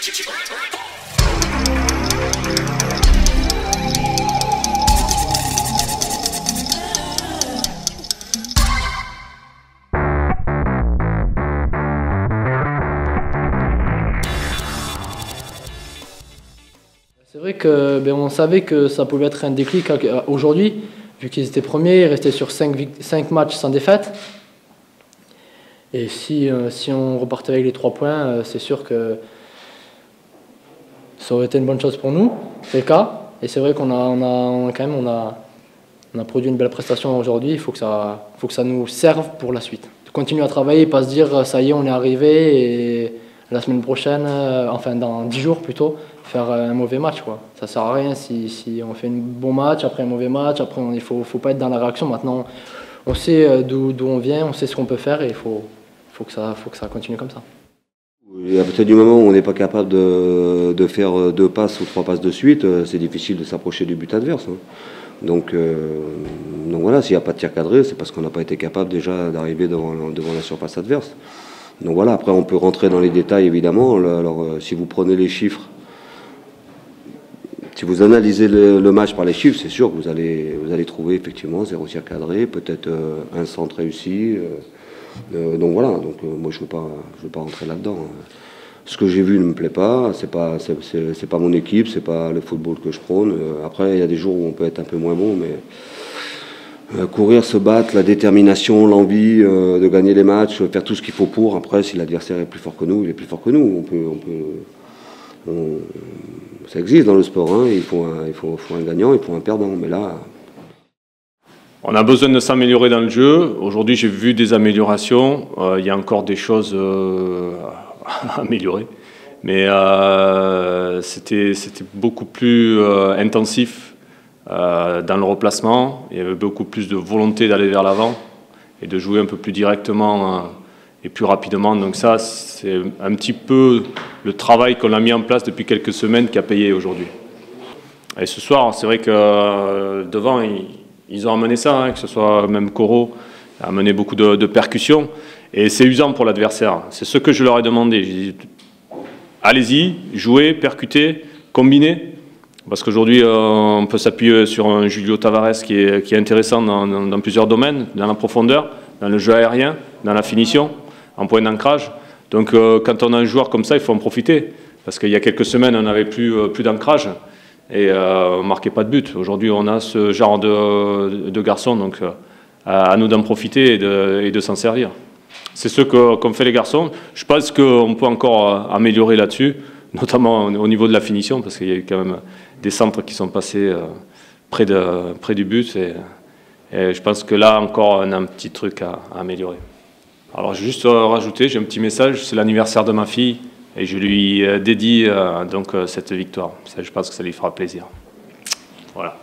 C'est vrai que on savait que ça pouvait être un déclic aujourd'hui, vu qu'ils étaient premiers, ils restaient sur 5 matchs sans défaite. Et si on repartait avec les 3 points, c'est sûr que ça aurait été une bonne chose pour nous. C'est le cas. Et c'est vrai qu'on a produit une belle prestation aujourd'hui. Il faut que ça nous serve pour la suite. De continuer à travailler, pas se dire ça y est, on est arrivé et la semaine prochaine, enfin dans 10 jours plutôt, faire un mauvais match, quoi. Ça sert à rien si on fait un bon match, après un mauvais match, après il faut pas être dans la réaction. Maintenant, on sait d'où on vient, on sait ce qu'on peut faire et il faut que ça continue comme ça. Et à partir du moment où on n'est pas capable de faire 2 passes ou 3 passes de suite, c'est difficile de s'approcher du but adverse, hein. Donc voilà, s'il n'y a pas de tir cadré, c'est parce qu'on n'a pas été capable déjà d'arriver devant la surface adverse. Donc voilà, après on peut rentrer dans les détails évidemment. Alors si vous prenez les chiffres, si vous analysez le match par les chiffres, c'est sûr que vous allez trouver effectivement 0 tir cadré, peut-être un centre réussi. Donc voilà, moi je veux pas rentrer là-dedans. Ce que j'ai vu ne me plaît pas, c'est pas mon équipe, c'est pas le football que je prône. Après il y a des jours où on peut être un peu moins bon, mais courir, se battre, la détermination, l'envie de gagner les matchs, faire tout ce qu'il faut pour. Après, si l'adversaire est plus fort que nous, il est plus fort que nous. Ça existe dans le sport, hein. Il faut un gagnant, il faut un perdant. Mais là, on a besoin de s'améliorer dans le jeu. Aujourd'hui, j'ai vu des améliorations. Il y a encore des choses à améliorer. Mais c'était beaucoup plus intensif dans le replacement. Il y avait beaucoup plus de volonté d'aller vers l'avant et de jouer un peu plus directement et plus rapidement. Donc ça, c'est un petit peu le travail qu'on a mis en place depuis quelques semaines qui a payé aujourd'hui. Et ce soir, c'est vrai que devant, ils ont amené ça, hein, que ce soit même Coro, a amené beaucoup de percussions. Et c'est usant pour l'adversaire. C'est ce que je leur ai demandé. J'ai dit, allez-y, jouez, percutez, combinez. Parce qu'aujourd'hui, on peut s'appuyer sur un Julio Tavares qui est intéressant dans plusieurs domaines, dans la profondeur, dans le jeu aérien, dans la finition, en point d'ancrage. Donc quand on a un joueur comme ça, il faut en profiter. Parce qu'il y a quelques semaines, on n'avait plus d'ancrage et on ne marquait pas de but. Aujourd'hui, on a ce genre de garçons, donc à nous d'en profiter et de s'en servir. C'est ce qu'ont fait les garçons. Je pense qu'on peut encore améliorer là-dessus, notamment au niveau de la finition, parce qu'il y a eu quand même des centres qui sont passés près du but. Et je pense que là, encore, on a un petit truc à améliorer. Alors, je vais juste rajouter, j'ai un petit message, c'est l'anniversaire de ma fille, et je lui dédie donc cette victoire. Je pense que ça lui fera plaisir. Voilà.